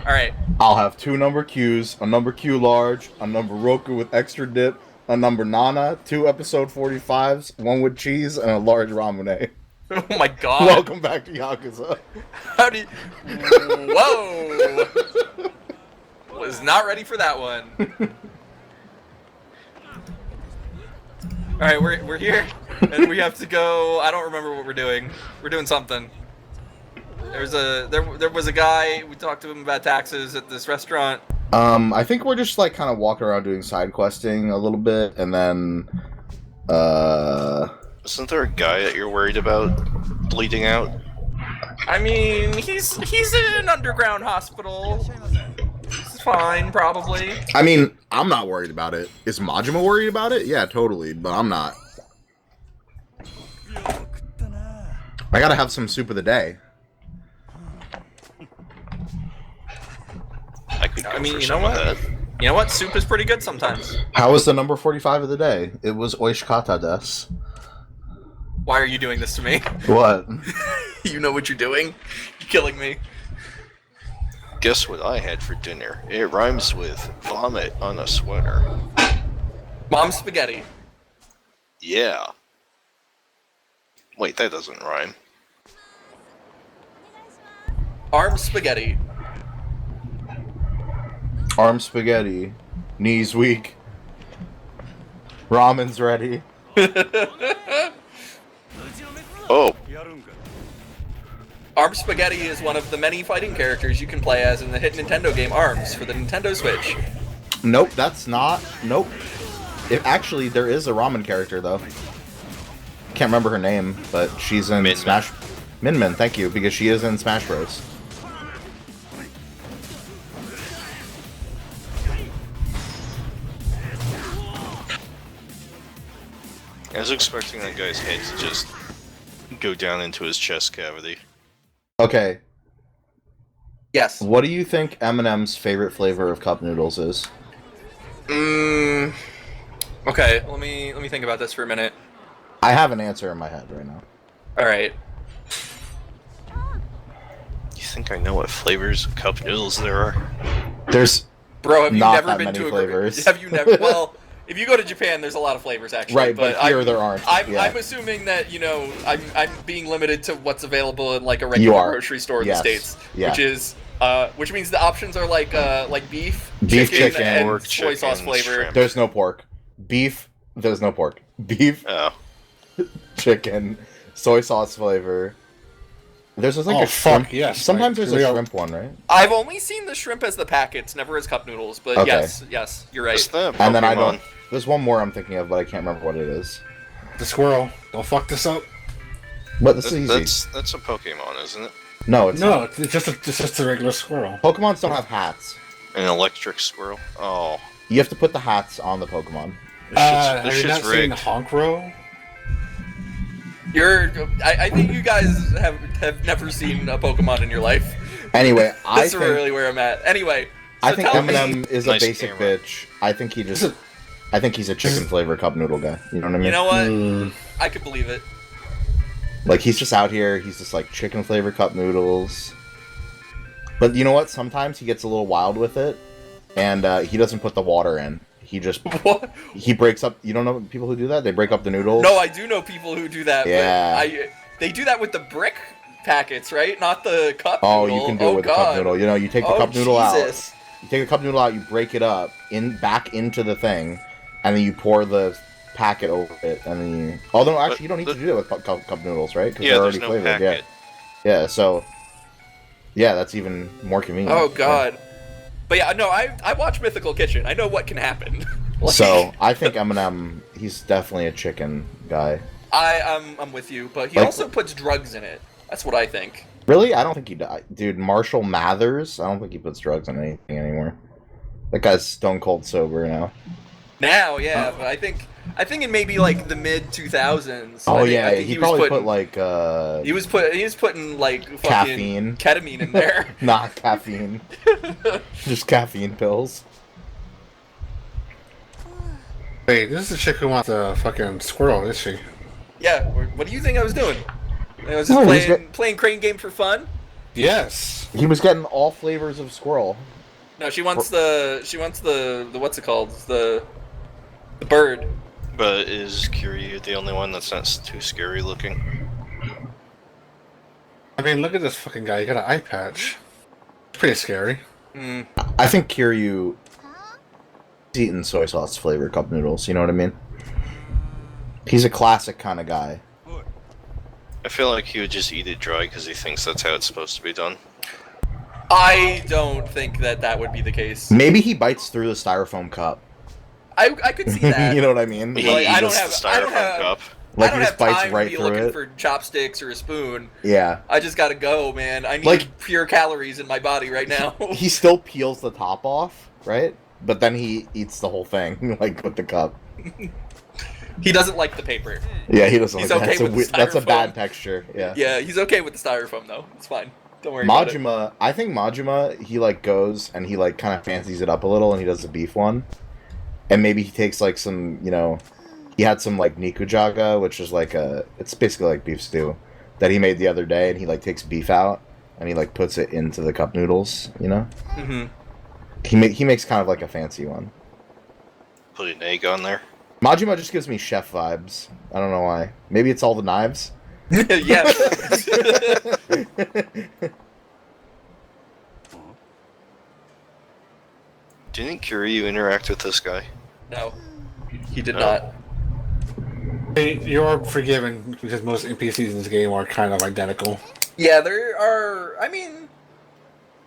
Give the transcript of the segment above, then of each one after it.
All right. I'll have 2 number Qs, a number Q large, a number Roku with extra dip, a number Nana, 2 episode 45s, 1 with cheese, and a large ramune. Oh my god. Welcome back to Yakuza. How do you... Whoa. Was not ready for that one. All right, we're here, and we have to go. I don't remember what we're doing. We're doing something. There was a guy. We talked to him about taxes at this restaurant. I think we're just like kind of walking around doing side questing a little bit, and then Isn't there a guy that you're worried about bleeding out? I mean, he's in an underground hospital. It's fine, probably. I mean, I'm not worried about it. Is Majima worried about it? Yeah, totally, but I'm not. I gotta have some soup of the day. I mean, you know what? You know what? Soup is pretty good sometimes. How was the number 45 of the day? It was oishikata desu. Why are you doing this to me? What? You know what you're doing? You're killing me. Guess what I had for dinner? It rhymes with vomit on a sweater. Mom spaghetti. Yeah. Wait, that doesn't rhyme. Arm spaghetti. Arm spaghetti. Knees weak. Ramen's ready. Oh, Arm Spaghetti is one of the many fighting characters you can play as in the hit Nintendo game ARMS for the Nintendo Switch. Nope, that's not. Nope. Actually, there is a ramen character, though. Can't remember her name, but she's in Min-Min. Smash... Min-Min, thank you, because she is in Smash Bros. I was expecting that guy's head to just go down into his chest cavity. Okay, Yes. what do you think Eminem's favorite flavor of cup noodles is? Okay, let me think about this for a minute. I have an answer in my head right now. Alright. You think I know what flavors of cup noodles there are? There's... Bro, have you Not never that been many to a flavors. Have you never well, if you go to Japan there's a lot of flavors actually. Right, but here there aren't. I'm assuming that, you know, I'm being limited to what's available in like a regular grocery store in the States. Yeah. Which means the options are like beef, chicken, and pork, soy sauce chicken, flavor. shrimp. There's no pork. Beef, there's no pork. Beef, Oh. chicken, soy sauce flavor. There's just like Oh, a shrimp. fuck, yes, Sometimes like, there's a real- shrimp one, right? I've only seen the shrimp as the packets, never as cup noodles, but Okay. yes, you're right. Is that And then I Pokemon? don't. There's one more I'm thinking of, but I can't remember what it is. The squirrel. Don't fuck this up. But this is easy. That's a Pokemon, isn't it? No, it's No, not. it's just a regular squirrel. Pokemons don't have hats. An electric squirrel? Oh. You have to put the hats on the Pokemon. This Have shit's you not seen rigged. Honk-Row? I think you guys have never seen a Pokemon in your life. Anyway, I That's think really where I'm at. Anyway, I so think tell me- Eminem is a Nice basic camera. bitch. I think he just. Is it- I think he's a chicken flavor cup noodle guy. You know what I mean? You know what? Mm. I could believe it. Like, he's just out here, he's just like chicken flavor cup noodles. But you know what? Sometimes he gets a little wild with it, and he doesn't put the water in. He just What? he breaks up. You don't know people who do that? They break up the noodles. No, I do know people who do that. Yeah. But they do that with the brick packets, right? Not the cup Oh, noodle. you can do it with the cup noodle. You know, you take the Oh, cup noodle Jesus. out. You take the cup noodle out. You break it up back into the thing, and then you pour the packet over it, and then you. Although actually, you don't need to do that with cup noodles, right? Because Yeah, they're there's already no flavored. packet. Yeah. So. Yeah, that's even more convenient. Oh God. But yeah, no, I watch Mythical Kitchen. I know what can happen. Like, So I think Eminem, he's definitely a chicken guy. I'm with you, but he Like- also puts drugs in it. That's what I think. Really? I don't think he does. Dude, Marshall Mathers, I don't think he puts drugs in anything anymore. That guy's stone cold sober now. Now, yeah, but I think in maybe like the mid 2000s. Oh I think, yeah, I think he was probably putting, put like he was putting like fucking Caffeine. ketamine in there. not caffeine. Just caffeine pills. Wait, this is the chick who wants a fucking squirrel, is she? Yeah, what do you think I was doing? I was just No, he's playing Crane Game for fun. Yes. He was getting all flavors of squirrel. No, she wants the what's it called? The bird. But is Kiryu the only one that's not too scary looking? I mean, look at this fucking guy. He got an eye patch. It's pretty scary. I think Kiryu eating soy sauce flavored cup noodles, you know what I mean? He's a classic kind of guy. I feel like he would just eat it dry because he thinks that's how it's supposed to be done. I don't think that would be the case. Maybe he bites through the styrofoam cup. I could see that. You know what I mean? He Like, eats the styrofoam cup. Like, I don't he have just bites time right to be through looking it. for chopsticks or a spoon. Yeah. I just gotta go, man. I need Like- pure calories in my body right now. He still peels the top off, right? But then he eats the whole thing, like, with the cup. He doesn't like the paper. Yeah, he doesn't He's like okay that. with the That's a styrofoam. bad texture, yeah. Yeah, he's okay with the styrofoam though. It's fine. Don't worry about it. Majima, I think Majima, he, like, goes and he, like, kind of fancies it up a little and he does the beef one. And maybe he takes, like, some, you know... He had some, like, nikujaga, which is, like, it's basically like beef stew, that he made the other day, and he, like, takes beef out, and he, like, puts it into the cup noodles, you know? Mm-hmm. He makes kind of, like, a fancy one. Put an egg on there. Majima just gives me chef vibes. I don't know why. Maybe it's all the knives? Yeah. Didn't Kiryu interact with this guy? No, he did No. not. Hey, you're forgiven because most NPCs in this game are kind of identical. Yeah, there are. I mean,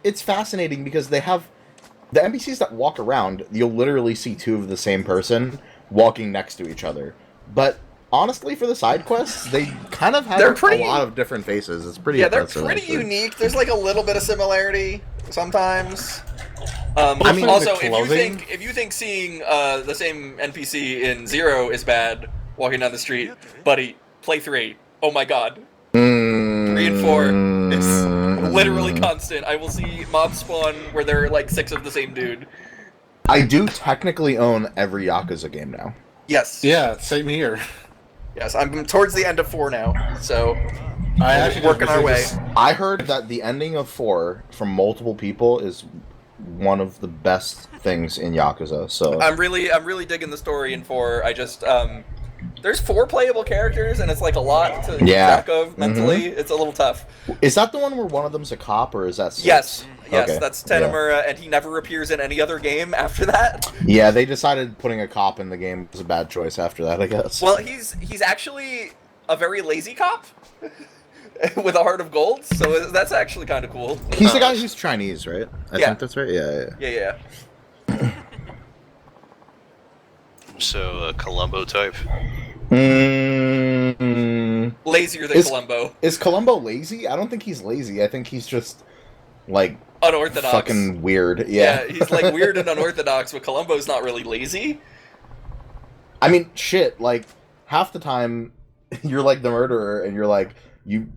It's fascinating because they have... The NPCs that walk around, you'll literally see two of the same person walking next to each other. But honestly, for the side quests, they kind of have They're pretty- a lot of different faces. It's pretty yeah, they're impressive, pretty actually. unique. There's like a little bit of similarity sometimes. I mean, also, the if clothing? you think seeing the same NPC in Zero is bad walking down the street, buddy, play 3. Oh my god. 3 and 4 is literally constant. I will see mob spawn where there are like 6 of the same dude. I do technically own every Yakuza game now. Yes. Yeah, same here. Yes, I'm towards the end of 4 now, so I actually working our way. I heard that the ending of 4 from multiple people is one of the best things in Yakuza. So I'm really digging the story in 4. I just there's 4 playable characters and it's like a lot to keep Yeah. track of mentally. It's a little tough. is that the one where one of them's a cop, or is that 6? Yes, Okay. that's Tanemura, and he never appears in any other game after that. Yeah, they decided putting a cop in the game was a bad choice after that, I guess. Well, he's actually a very lazy cop with a heart of gold, so that's actually kind of cool. He's the guy who's Chinese, right? I Yeah. think that's right. Yeah. Yeah. So, a Columbo type. Lazier than Is- Columbo. Is Columbo lazy? I don't think he's lazy. I think he's just like Unorthodox. fucking weird. Yeah. He's like weird and unorthodox, but Columbo's not really lazy. I mean, shit. Like half the time, you're like the murderer, and you're like you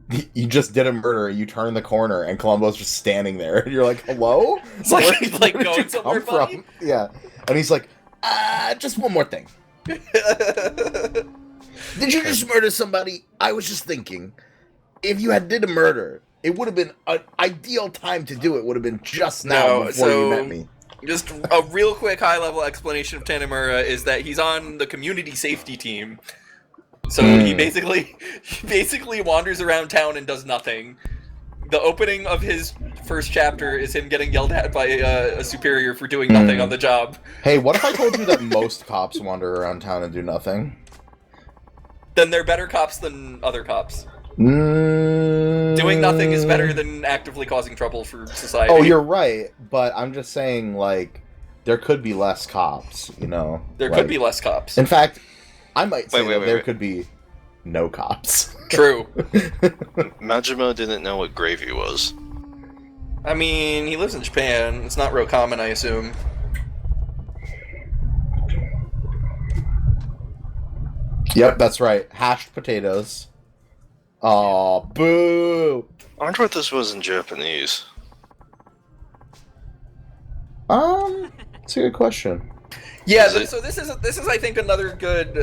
just did a murder. You turn the corner, and Columbo's just standing there, and you're like, "Hello." It's like Where- he's like where did going you somewhere come funny. Yeah, and he's like, just one more thing. Did you just murder somebody? I was just thinking, if you had did a murder, it would have been an ideal time to do it. Would have been just now No, before you so- met me. Just a real quick high-level explanation of Tanemura is that he's on the community safety team. So he basically wanders around town and does nothing. The opening of his first chapter is him getting yelled at by a superior for doing nothing on the job. Hey, what if I told you that most cops wander around town and do nothing? Then they're better cops than other cops. Doing Doing nothing is better than actively causing trouble for society. Oh, you're right, but I'm just saying, like, there could be less cops, you know? There Like, could be less cops. In fact, I might say Wait, that there wait. could be no cops. True. Majima didn't know what gravy was. I mean, he lives in Japan. It's not real common, I assume. Yep, that's right. Hashed potatoes. Aw, boo! I wonder what this was in Japanese. That's a good question. Yeah, Is it- so this is I think another good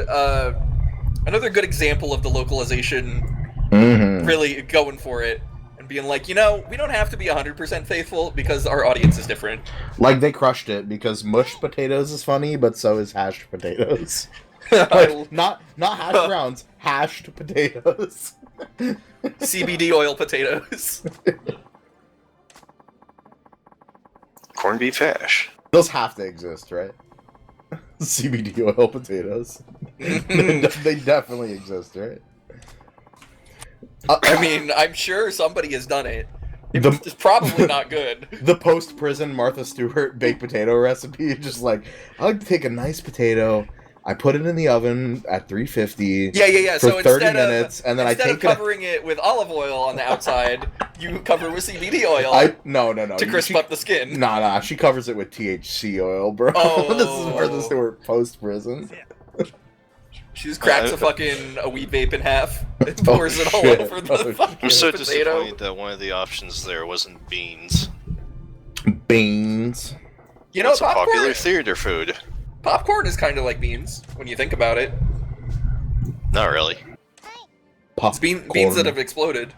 example of the localization Mm-hmm. really going for it and and being like, we don't have to be 100% faithful because our audience is different. Like, they crushed it because mushed potatoes is funny, but so is hashed potatoes. Like, not hash browns, hashed potatoes. CBD oil potatoes. Corned beef hash. Those have to exist, right? CBD oil potatoes. They definitely exist, right? I mean, I'm sure somebody has done it. It's probably not good. The post-prison Martha Stewart baked potato recipe, just like, I like to take a nice potato, I put it in the oven at 350 Yeah. for So 30 minutes, and then I instead take of covering it with olive oil on the outside, you cover it with CBD oil No. to crisp up the skin. Nah, she covers it with THC oil, bro. Oh. This is Martha Stewart post-prison. She just cracks a weed vape in half and pours it all over the fucking I'm so potato. disappointed that one of the options there wasn't beans. Beans. It's a popular theater food. Popcorn is kind of like beans when you think about it. Not really. It's beans that have exploded.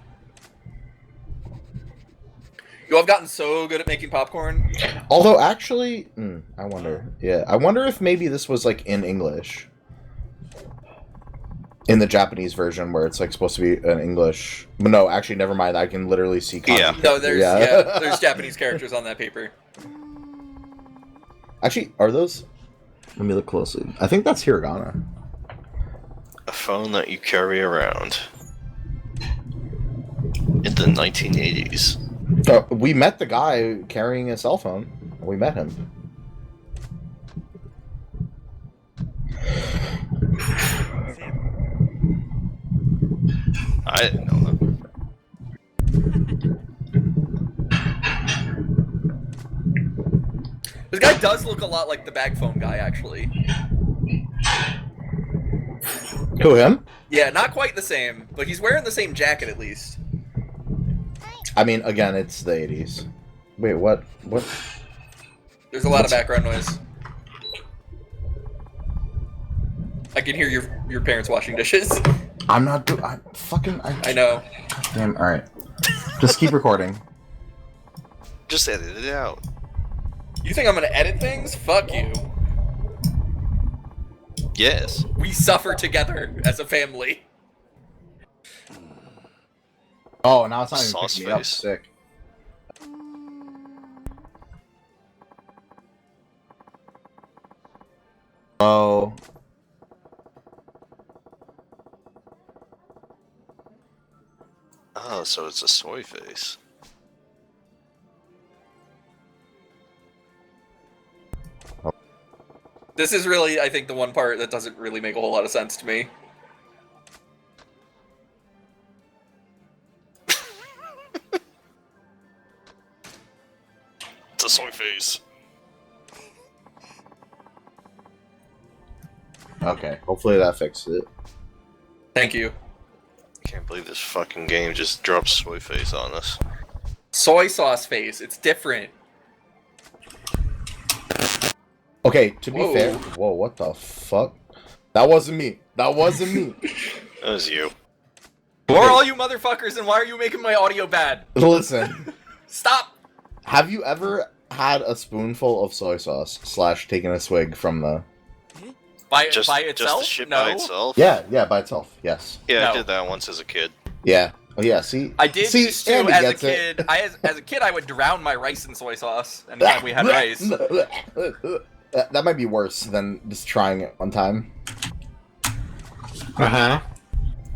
I've gotten so good at making popcorn. Although, actually, I wonder. Yeah, I wonder if maybe this was like in English. In the Japanese version, where it's like supposed to be an English. But no, actually, never mind. I can literally see. Yeah. No, there's Japanese characters on that paper. Actually, are those? Let me look closely. I think that's hiragana. A phone that you carry around. In the 1980s. We met the guy carrying a cell phone. We met him. I didn't know that. This guy does look a lot like the bag phone guy, actually. Who, him? Yeah, not quite the same, but he's wearing the same jacket at least. I mean, again, it's the 80s. Wait, what? There's a lot of background noise. I can hear your parents washing dishes. I'm not I know. Damn, alright. Just keep recording. Just edit it out. You think I'm gonna edit things? Fuck you. Yes. We suffer together as a family. Oh, now it's not even Sauce picking me up. face. Sick. Oh. Oh, so it's a soy face. This is really, I think, the one part that doesn't really make a whole lot of sense to me. It's a soy face. Okay, hopefully that fixes it. Thank you. I can't believe this fucking game just drops soy face on us. Soy sauce face. It's different. Okay, to be Whoa. fair... Whoa, what the fuck? That wasn't me. That wasn't me. That was you. Who are all you motherfuckers, and why are you making my audio bad? Listen, Stop! have you ever had a spoonful of soy sauce / taken a swig from the... By Just itself? the shit No. by itself? Yeah, by itself, yes. Yeah, No. I did that once as a kid. Yeah. Oh, yeah, see? I did see, used to Andy as a gets it. kid. As a kid, I would drown my rice in soy sauce, and then we had rice. That might be worse than just trying it one time. Uh-huh.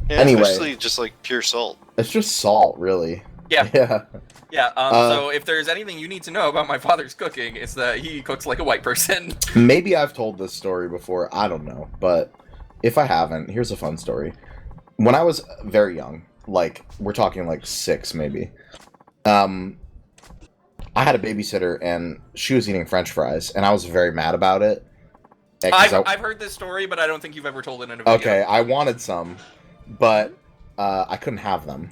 Yeah, Anyway. especially just like pure salt. It's just salt, really. Yeah. Yeah. Yeah, so if there's anything you need to know about my father's cooking, it's that he cooks like a white person. Maybe I've told this story before, I don't know. But if I haven't, here's a fun story. When I was very young, like, we're talking like 6 maybe, I had a babysitter and she was eating French fries, and I was very mad about it. I've heard this story, but I don't think you've ever told it in a video. Okay, I wanted some, but I couldn't have them.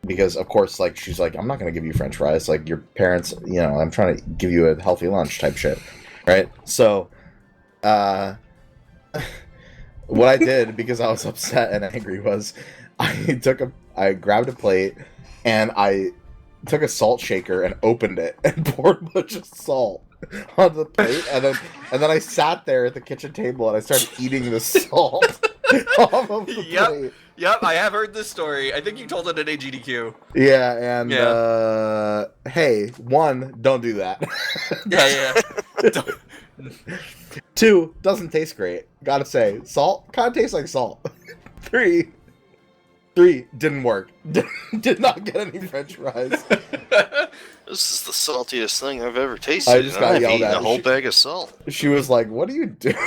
Because, of course, like, she's like, I'm not going to give you French fries. Like, your parents, you know, I'm trying to give you a healthy lunch type shit. Right? So, what I did, because I was upset and angry, was I grabbed a plate, and I took a salt shaker and opened it and poured a bunch of salt on the plate, and then I sat there at the kitchen table and I started eating the salt off of the plate. Yep, I have heard this story. I think you told it at AGDQ. Yeah, and hey, one, don't do that. Yeah. 2, doesn't taste great. Gotta say, salt kind of tastes like salt. 3, didn't work. Did not get any French fries. This is the saltiest thing I've ever tasted. I just got I've yelled eaten at. a whole bag of salt. She was like, "What are you doing?"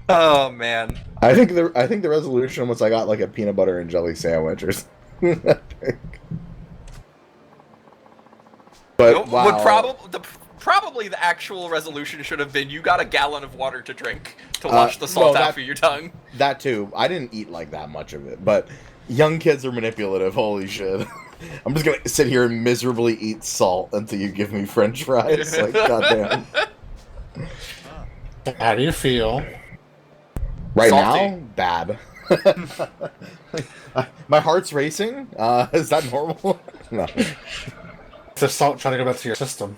Oh man. I think the resolution was I got like a peanut butter and jelly sandwich or something. But wow. Probably the actual resolution should have been you got a gallon of water to drink to wash the salt out of your tongue. That too. I didn't eat like that much of it, but young kids are manipulative. Holy shit. I'm just gonna sit here and miserably eat salt until you give me French fries. Like, goddamn. How do you feel? Right Salty. now, bad. My heart's racing. Is that normal? No. It's the salt trying to go back to your system.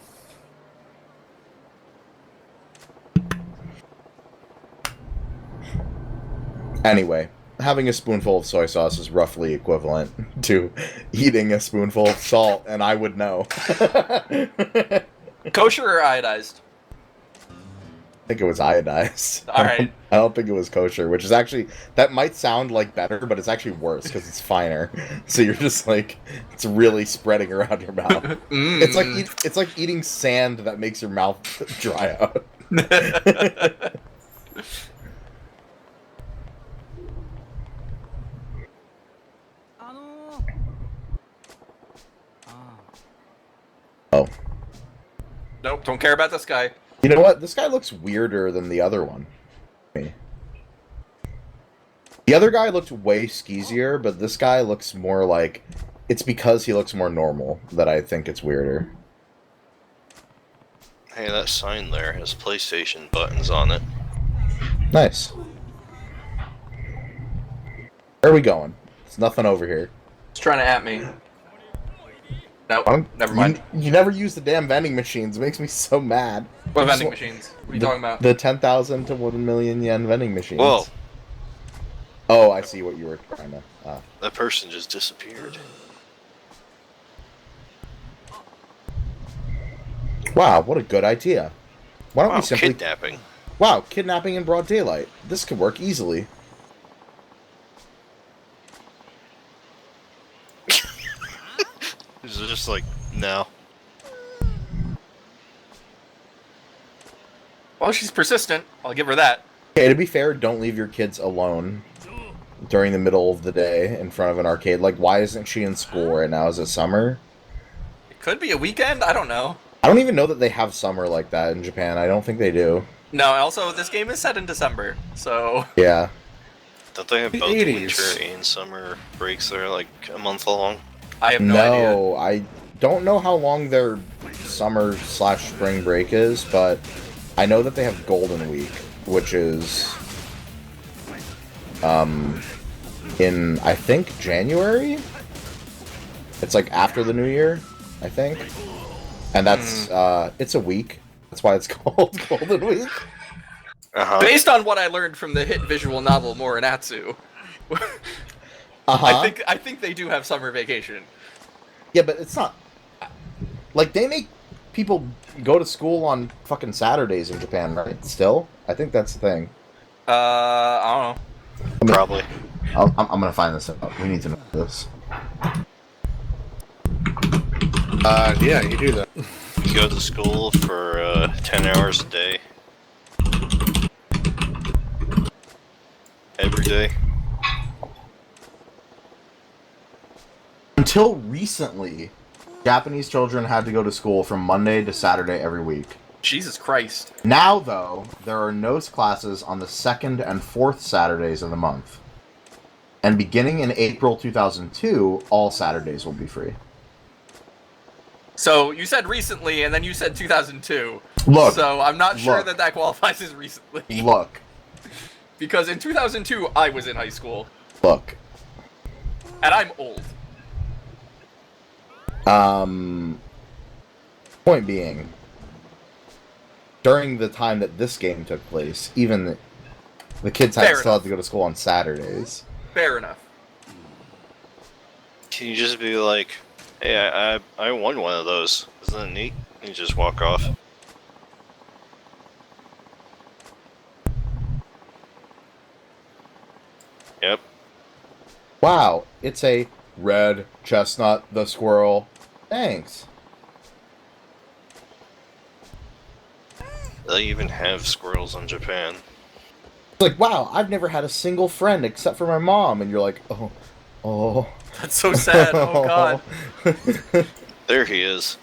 Anyway, having a spoonful of soy sauce is roughly equivalent to eating a spoonful of salt, and I would know. Kosher or iodized? I think it was iodized. All right. I don't think it was kosher, which is actually, that might sound like better, but it's actually worse because it's finer. So you're just like, it's really spreading around your mouth. It's like eating sand that makes your mouth dry out. Oh. Nope, don't care about this guy. You know what? This guy looks weirder than the other one. Me. The other guy looked way skeezier, but this guy looks more like... It's because he looks more normal that I think it's weirder. Hey, that sign there has PlayStation buttons on it. Nice. Where are we going? There's nothing over here. He's trying to at me. Nope, never mind. You never use the damn vending machines. It makes me so mad. What vending machines? What are you talking about? The 10,000 to 1 million yen vending machines. Whoa. Oh, I see what you were trying to... That person just disappeared. Wow, what a good idea. Why don't Wow, we simply... kidnapping. Wow, kidnapping in broad daylight. This could work easily. Is it just like, no? Well, she's persistent. I'll give her that. Okay, to be fair, don't leave your kids alone during the middle of the day in front of an arcade. Like, why isn't she in school right now? Is it summer? It could be a weekend. I don't know. I don't even know that they have summer like that in Japan. I don't think they do. No, also, this game is set in December, so... Yeah. Don't they have The both 80s. winter and summer breaks that are like a month long? I have no idea. No, I don't know how long their summer/spring break is, but I know that they have Golden Week, which is in, I think, January? It's like after the new year, I think. And that's it's a week. That's why it's called Golden Week. Uh-huh. Based on what I learned from the hit visual novel Morinatsu, Uh-huh. I think they do have summer vacation. Yeah, but it's not... Like, they make people go to school on fucking Saturdays in Japan, right? Still? I think that's the thing. I don't know. Probably. I'm gonna find this out. We need to know this. Yeah, you do that. You go to school for 10 hours a day. Every day. Until recently, Japanese children had to go to school from Monday to Saturday every week. Jesus Christ. Now, though, there are no classes on the second and fourth Saturdays of the month. And beginning in April 2002, all Saturdays will be free. So, you said recently, and then you said 2002. Look. So, I'm not sure Look. that qualifies as recently. Look. Because in 2002, I was in high school. Look. And I'm old. Point being, during the time that this game took place, even the kids still had to go to school on Saturdays. Fair enough. Can you just be like, hey, I won one of those. Isn't that neat? And you just walk off. Yep. Wow, it's a red chestnut the squirrel. Thanks. They even have squirrels in Japan. It's like, wow, I've never had a single friend except for my mom. And you're like, oh. That's so sad. Oh, God. There he is.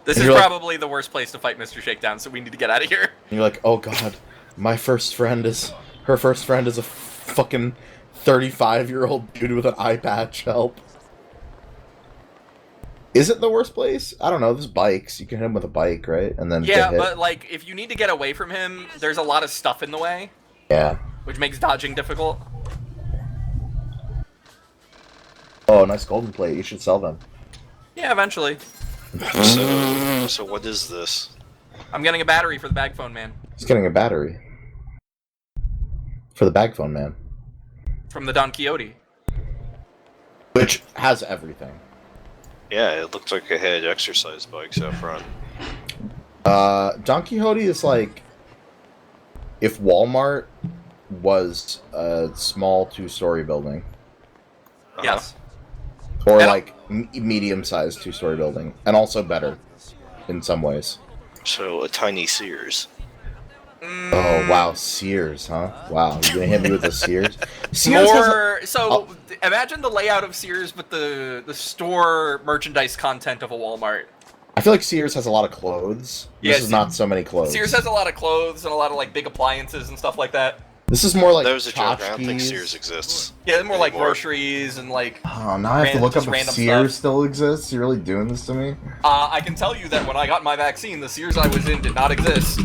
This is probably the worst place to fight Mr. Shakedown, so we need to get out of here. And you're like, oh, God, her first friend is a fucking 35-year-old dude with an eye patch. Help. Is it the worst place? I don't know. There's bikes. You can hit him with a bike, right? And then yeah, but like if you need to get away from him, there's a lot of stuff in the way. Yeah. Which makes dodging difficult. Oh, nice golden plate. You should sell them. Yeah, eventually. So what is this? I'm getting a battery for the bag phone man. He's getting a battery. For the bag phone man. From the Don Quixote. Which has everything. Yeah, it looked like it had exercise bikes out front. Don Quixote is like if Walmart was a small 2-story building. Yes. Or like medium-sized 2-story building. And also better in some ways. So a tiny Sears. Oh, wow. Sears, huh? Wow. You're going to hit me with the Sears? Sears imagine the layout of Sears with the store merchandise content of a Walmart. I feel like Sears has a lot of clothes. This is not so many clothes. Sears has a lot of clothes and a lot of like big appliances and stuff like that. This is more like That was a joke. I don't think Sears exists. Yeah, they're more like groceries and like... Oh, now I have to look up if Sears still exists? You're really doing this to me? I can tell you that when I got my vaccine, the Sears I was in did not exist.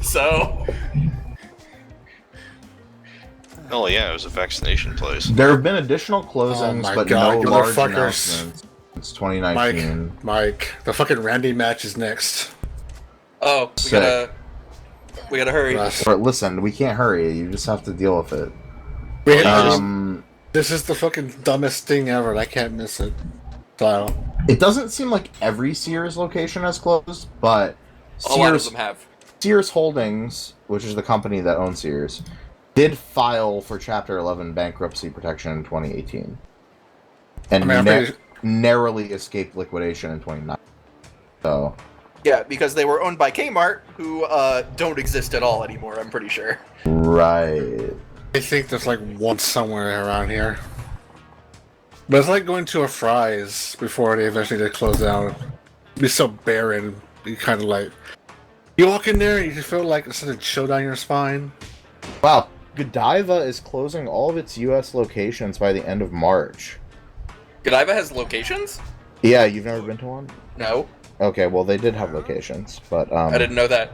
So... Oh yeah, it was a vaccination place. There have been additional closings, but no large announcements since 2019. Mike, the fucking Randy match is next. Oh, we gotta hurry. But listen, we can't hurry. You just have to deal with it. This is the fucking dumbest thing ever. I can't miss it. So it doesn't seem like every Sears location has closed, but a lot of them have. Sears Holdings, which is the company that owns Sears, did file for Chapter 11 bankruptcy protection in 2018, and narrowly escaped liquidation in 2019. So. Yeah, because they were owned by Kmart, who don't exist at all anymore, I'm pretty sure. Right. I think there's like one somewhere around here. But it's like going to a Fry's before they eventually get closed down. It'd be so barren. You kind of like... You walk in there, you just feel like it's a chill down your spine. Wow. Godiva is closing all of its U.S. locations by the end of March. Godiva has locations? Yeah, you've never been to one? No. Okay, well, they did have locations, but, I didn't know that.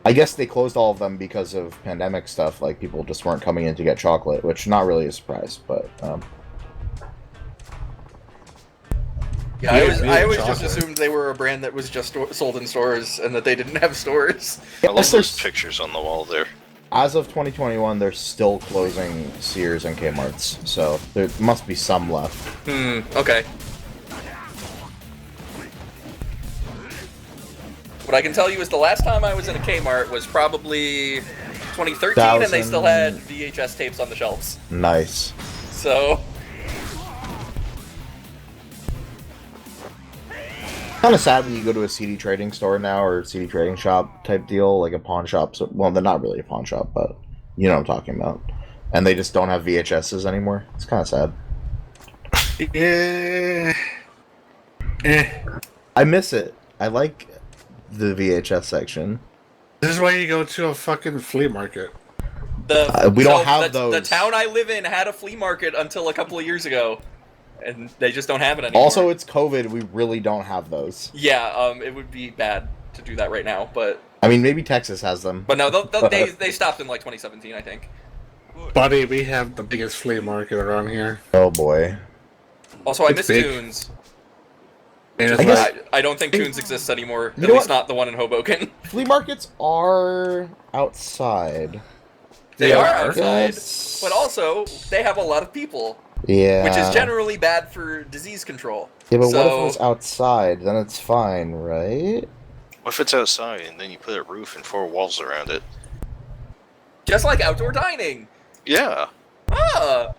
I guess they closed all of them because of pandemic stuff, like, people just weren't coming in to get chocolate, which not really a surprise, but, Yeah, I always just assumed they were a brand that was just sold in stores, and that they didn't have stores. I love those pictures on the wall there. As of 2021, they're still closing Sears and Kmart's, so there must be some left. Okay. What I can tell you is the last time I was in a Kmart was probably 2013, and they still had VHS tapes on the shelves. Nice. So... Kind of sad when you go to a CD trading store now, or a CD trading shop type deal, like a pawn shop. So, well, they're not really a pawn shop, but you know what I'm talking about. And they just don't have VHSs anymore. It's kind of sad. Yeah. I miss it. I like the VHS section. This is why you go to a fucking flea market. We don't have those. The town I live in had a flea market until a couple of years ago. And they just don't have it anymore. Also, it's COVID. We really don't have those. Yeah, it would be bad to do that right now, but I mean, maybe Texas has them. But no, they stopped in like 2017, I think. Buddy, we have the biggest flea market around here. Oh boy. Also, I It's miss big. Tunes. And I guess- I don't think Tunes exists anymore. You At know least what? not the one in Hoboken. Flea markets are outside. They are I outside, guess. but also they have a lot of people, Yeah. which is generally bad for disease control. Yeah, but what if it So- was outside? Then it's fine, right? What if it's outside and then you put a roof and 4 walls around it? Just like outdoor dining. Yeah. Ah,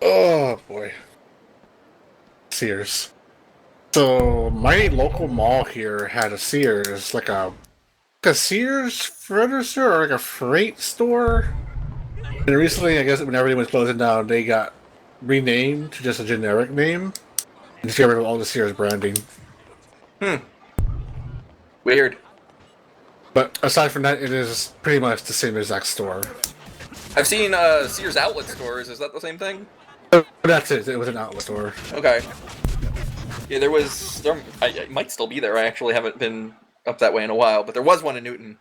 Oh boy. Sears. So my local mall here had a Sears, like a Sears furniture or like a freight store. And recently, I guess when everything was closing down, they got renamed to just a generic name and just got rid of all the Sears branding. weird. But aside from that, it is pretty much the same exact store. I've seen Sears outlet stores. Is that the same thing? But that's it. It was an outlet store. Okay. Yeah, it might still be there. I actually haven't been up that way in a while, but there was one in Newton.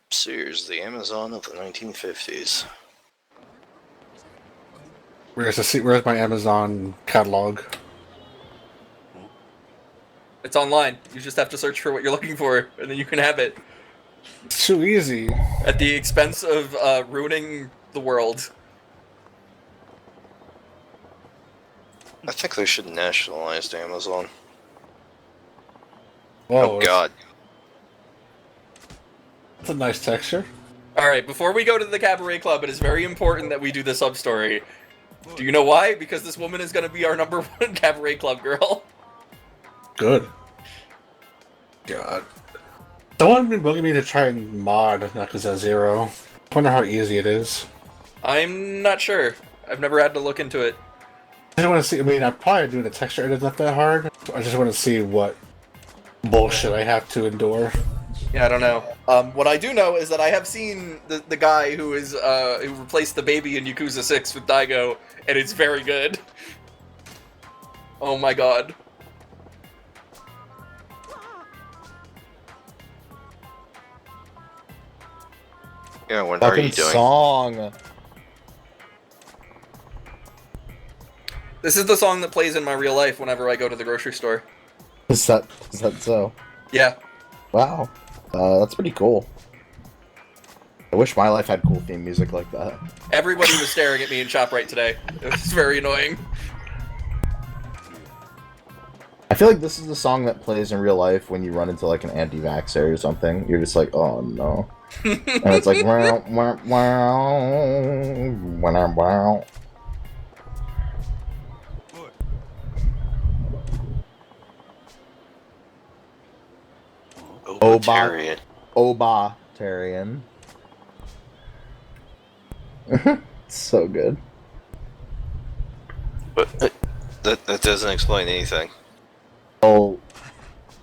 Sears, the Amazon of the 1950s. Where's my Amazon catalog? It's online. You just have to search for what you're looking for, and then you can have it It's too easy. at the expense of ruining the world. I think they should nationalize Amazon. Whoa, Oh god. That's a nice texture. All right, before we go to the cabaret club, it is very important that we do the sub story. Do you know why? Because this woman is going to be our number one cabaret club girl. Good. God. Someone's been bugging me to try and mod Yakuza 0. I wonder how easy it is. I'm not sure. I've never had to look into it. I just want to see. I mean, I'm probably doing the texture edit not that hard. I just want to see what bullshit I have to endure. Yeah, I don't know. What I do know is that I have seen the guy who replaced the baby in Yakuza 6 with Daigo, and it's very good. Oh my god. Yeah, what are you Fucking doing? song. This is the song that plays in my real life whenever I go to the grocery store. Is that so? Yeah. Wow. That's pretty cool. I wish my life had cool theme music like that. Everybody was staring at me in ShopRite today. It was very annoying. I feel like this is the song that plays in real life when you run into like an anti-vaxxer or something. You're just like, oh no. And it's like, wow, wow, wow, wow, wow. Obatarian. Obatarian. So good. But that doesn't explain anything. Oh,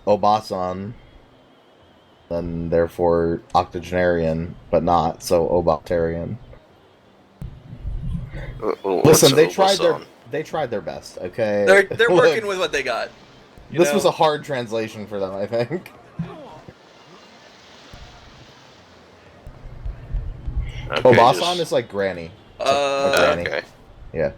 Obasan. Then therefore octogenarian, but not, so Obatarian. What's Listen, Obasan? they tried their best, okay? They're Look, working with what they got. You this know? was a hard translation for them, I think. Okay, Obasan just- is like granny. It's like a granny. Okay. Yeah.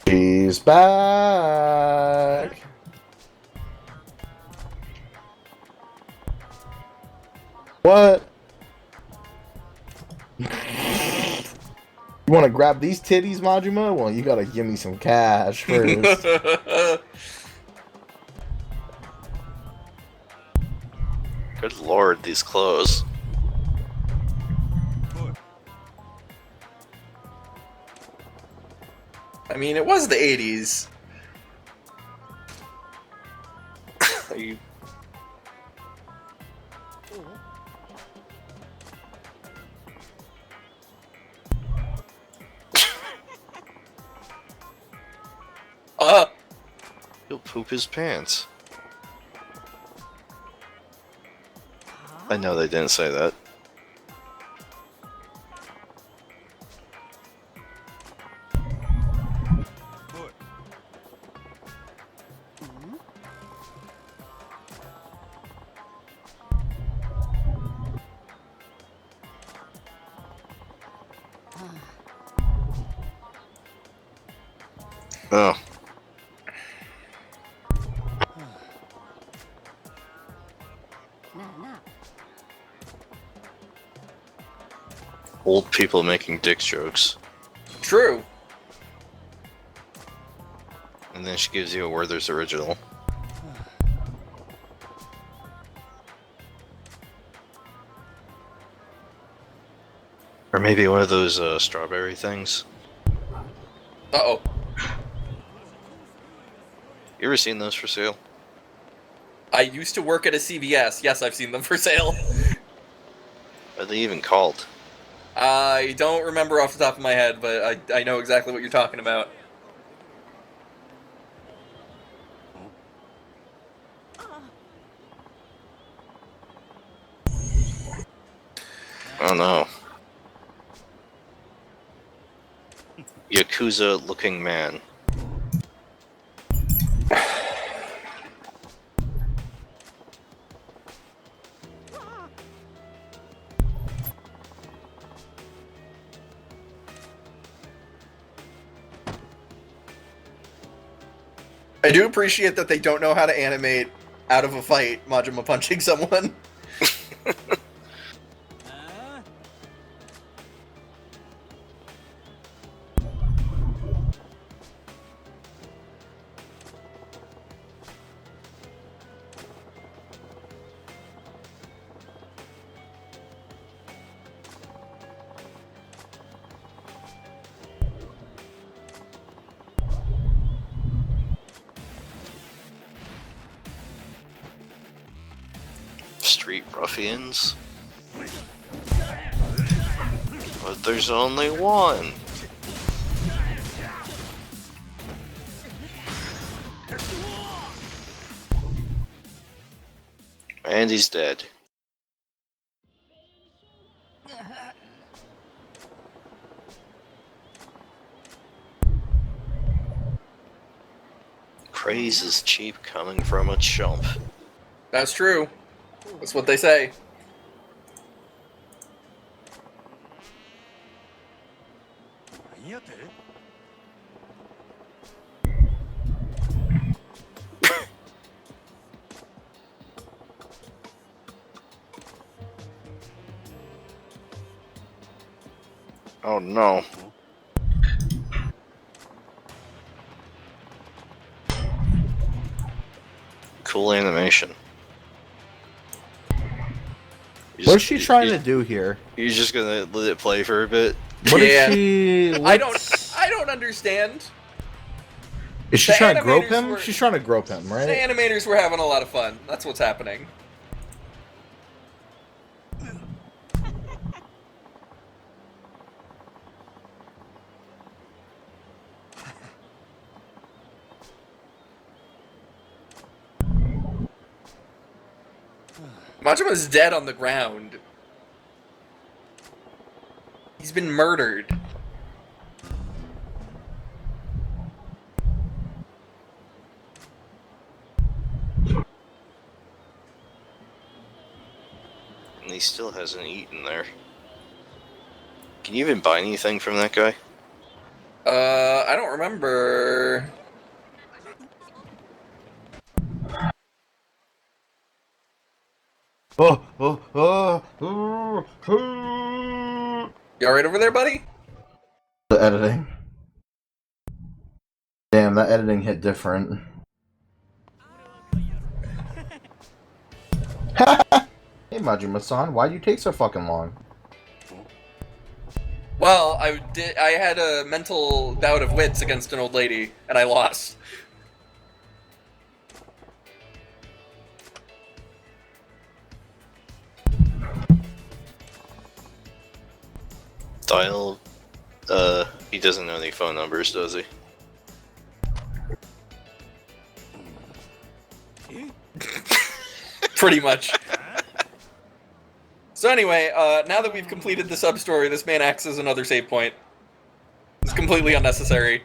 She's back. What? You want to grab these titties, Majima? Well, you gotta give me some cash first. Good lord, these clothes. I mean, it was the 80s. Are you... He'll poop his pants. I know they didn't say that. Oh. Old people making dick jokes. True. And then she gives you a Werther's original. Or maybe one of those strawberry things. Uh-oh. You ever seen those for sale? I used to work at a CVS. Yes, I've seen them for sale. What are they even called? I don't remember off the top of my head, but I know exactly what you're talking about. Oh no. Yakuza looking man. I do appreciate that they don't know how to animate out of a fight Majima punching someone. Street ruffians? But there's only one. And he's dead. Praise is cheap coming from a chump. That's true. That's what they say. Oh no. Cool animation. What's she trying to do here? You're just gonna let it play for a bit? What Yeah. is she? I don't understand. Is she The trying to grope animators him? were- She's trying to grope him, The right? animators were having a lot of fun. That's what's happening. Majima's dead on the ground. He's been murdered. And he still hasn't eaten there. Can you even buy anything from that guy? I don't remember. You alright over there, buddy? The editing. Damn, that editing hit different. Hey, Majima-san, why'd you take so fucking long? Well, I had a mental bout of wits against an old lady, and I lost. Dial, he doesn't know any phone numbers, does he? Pretty much. So anyway, now that we've completed the sub-story, this man acts as another save point. It's completely unnecessary.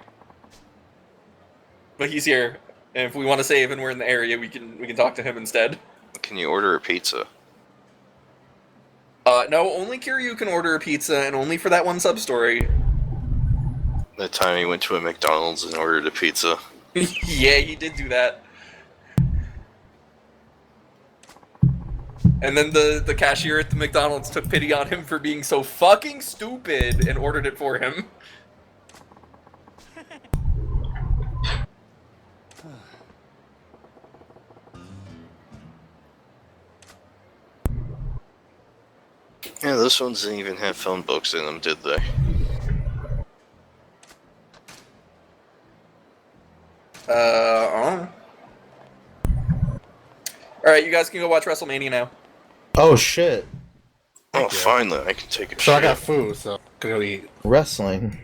But he's here, and if we want to save and we're in the area, we can talk to him instead. Can you order a pizza? No, only Kiryu can order a pizza, and only for that one sub-story. That time he went to a McDonald's and ordered a pizza. Yeah, he did do that. And then the cashier at the McDonald's took pity on him for being so fucking stupid and ordered it for him. Yeah, those ones didn't even have phone books in them, did they? Alright, you guys can go watch WrestleMania now. Oh shit! Oh, finally, I can take a So I shit. got food, so I can go eat. Wrestling.